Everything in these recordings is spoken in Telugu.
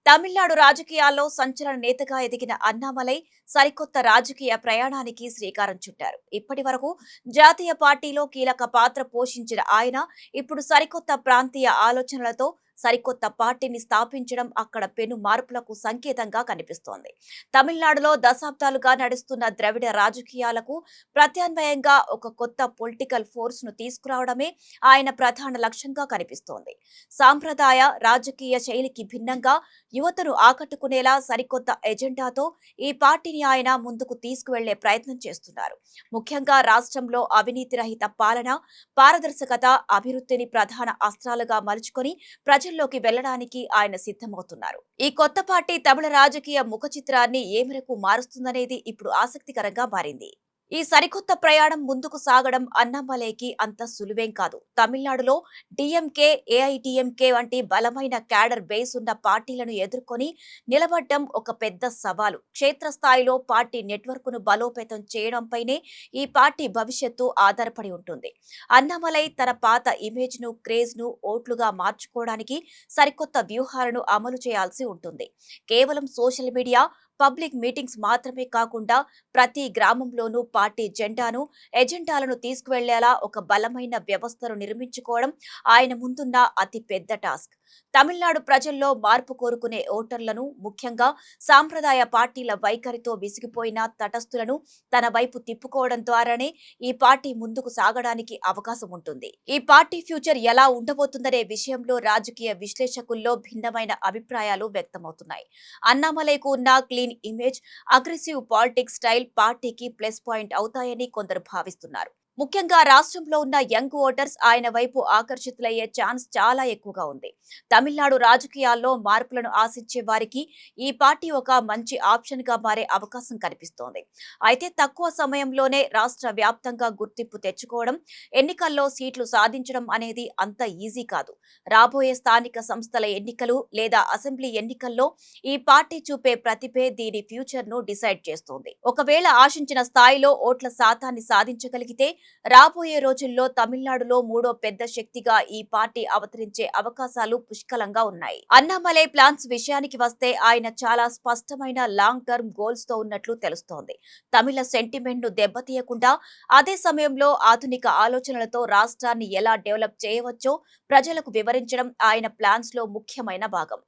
తమిళనాడు రాజకీయాల్లో సంచలన నేతగా ఎదిగిన అన్నామలై సరికొత్త రాజకీయ ప్రయాణానికి శ్రీకారం చుట్టారు. ఇప్పటి వరకు జాతీయ పార్టీలో కీలక పాత్ర పోషించిన ఆయన ఇప్పుడు సరికొత్త ప్రాంతీయ ఆలోచనలతో సరికొత్త పార్టీని స్థాపించడం అక్కడ పెను మార్పులకు సంకేతంగా కనిపిస్తోంది. తమిళనాడులో దశాబ్దాలుగా నడుస్తున్న ద్రవిడ రాజకీయాలకు ప్రత్యామ్నాయంగా ఒక కొత్త పొలిటికల్ ఫోర్స్ ను తీసుకురావడమే ఆయన ప్రధాన లక్ష్యంగా కనిపిస్తోంది. సాంప్రదాయ రాజకీయ శైలికి భిన్నంగా యువతను ఆకట్టుకునేలా సరికొత్త ఎజెండాతో ఈ పార్టీని ఆయన ముందుకు తీసుకువెళ్లే ప్రయత్నం చేస్తున్నారు. ముఖ్యంగా రాష్ట్రంలో అవినీతి రహిత పాలన, పారదర్శకత, అభివృద్ధిని ప్రధాన అస్త్రాలుగా మలుచుకొని ప్రజల్లోకి వెళ్లడానికి ఆయన సిద్ధమవుతున్నారు. ఈ కొత్త పార్టీ తమిళ రాజకీయ ముఖ చిత్రాన్ని ఏ మేరకు మారుస్తుందనేది ఇప్పుడు ఆసక్తికరంగా మారింది. ఈ సరికొత్త ప్రయాణం ముందుకు సాగడం అన్నామలైకి అంత సులువేం కాదు. తమిళనాడులో డిఎంకే, ఏఐడిఎంకే వంటి బలమైన క్యాడర్ బేస్ ఉన్న పార్టీలను ఎదుర్కొని నిలబడ్డం ఒక పెద్ద సవాలు. క్షేత్రస్థాయిలో పార్టీ నెట్వర్క్ను బలోపేతం చేయడంపైనే ఈ పార్టీ భవిష్యత్తు ఆధారపడి ఉంటుంది. అన్నామలై తన పాత ఇమేజ్ను, క్రేజ్ను ఓట్లుగా మార్చుకోవడానికి సరికొత్త వ్యూహాలను అమలు చేయాల్సి ఉంటుంది. కేవలం సోషల్ మీడియా, పబ్లిక్ మీటింగ్స్ మాత్రమే కాకుండా ప్రతి గ్రామంలోనూ పార్టీ జెండాను, ఎజెండాలను తీసుకువెళ్లేలా ఒక బలమైన వ్యవస్థను నిర్మించుకోవడం ఆయన ముందున్న అతి పెద్ద టాస్క్. తమిళనాడు ప్రజల్లో మార్పు కోరుకునే ఓటర్లను, ముఖ్యంగా సాంప్రదాయ పార్టీల వైఖరితో విసిగిపోయిన తటస్థులను తన వైపు తిప్పుకోవడం ద్వారానే ఈ పార్టీ ముందుకు సాగడానికి అవకాశం ఉంటుంది. ఈ పార్టీ ఫ్యూచర్ ఎలా ఉండబోతుందనే విషయంలో రాజకీయ విశ్లేషకుల్లో భిన్నమైన అభిప్రాయాలు వ్యక్తమవుతున్నాయి. అన్నామలైకు ఉన్న clean image, aggressive politics style పార్టీకి ప్లస్ పాయింట్ అవుతాయని కొందరు భావిస్తున్నారు. ముఖ్యంగా రాష్ట్రంలో ఉన్న యంగ్ ఓటర్స్ ఆయన వైపు ఆకర్షితులయ్యే ఛాన్స్ చాలా ఎక్కువగా ఉంది. తమిళనాడు రాజకీయాల్లో మార్పులను ఆశించే వారికి ఈ పార్టీ ఒక మంచి ఆప్షన్ గా మారే అవకాశం కనిపిస్తోంది. అయితే తక్కువ సమయంలోనే రాష్ట్ర వ్యాప్తంగా గుర్తింపు తెచ్చుకోవడం, ఎన్నికల్లో సీట్లు సాధించడం అనేది అంత ఈజీ కాదు. రాబోయే స్థానిక సంస్థల ఎన్నికలు లేదా అసెంబ్లీ ఎన్నికల్లో ఈ పార్టీ చూపే ప్రతిభే దీని ఫ్యూచర్ ను డిసైడ్ చేస్తోంది. ఒకవేళ ఆశించిన స్థాయిలో ఓట్ల శాతాన్ని సాధించగలిగితే రాబోయే రోజుల్లో తమిళనాడులో మూడో పెద్ద శక్తిగా ఈ పార్టీ అవతరించే అవకాశాలు పుష్కలంగా ఉన్నాయి. అన్నామలై ప్లాన్స్ విషయానికి వస్తే ఆయన చాలా స్పష్టమైన లాంగ్ టర్మ్ గోల్స్ తో ఉన్నట్లు తెలుస్తోంది. తమిళ సెంటిమెంట్ ను దెబ్బతీయకుండా అదే సమయంలో ఆధునిక ఆలోచనలతో రాష్ట్రాన్ని ఎలా డెవలప్ చేయవచ్చో ప్రజలకు వివరించడం ఆయన ప్లాన్స్ లో ముఖ్యమైన భాగం.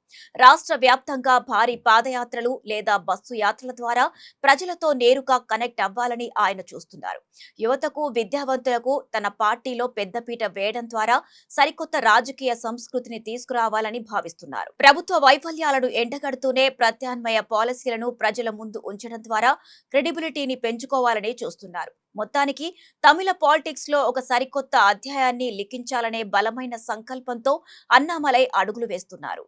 రాష్ట్ర వ్యాప్తంగా భారీ పాదయాత్రలు లేదా బస్సు యాత్రల ద్వారా ప్రజలతో నేరుగా కనెక్ట్ అవ్వాలని ఆయన చూస్తున్నారు. యువతకు, విద్యావంతులకు తన పార్టీలో పెద్దపీట వేయడం ద్వారా సరికొత్త రాజకీయ సంస్కృతిని తీసుకురావాలని భావిస్తున్నారు. ప్రభుత్వ వైఫల్యాలను ఎండగడుతూనే ప్రత్యామ్నాయ పాలసీలను ప్రజల ముందు ఉంచడం ద్వారా క్రెడిబిలిటీని పెంచుకోవాలని చూస్తున్నారు. మొత్తానికి తమిళ పాలిటిక్స్ లో ఒక సరికొత్త అధ్యాయాన్ని లిఖించాలనే బలమైన సంకల్పంతో అన్నామలై అడుగులు వేస్తున్నారు.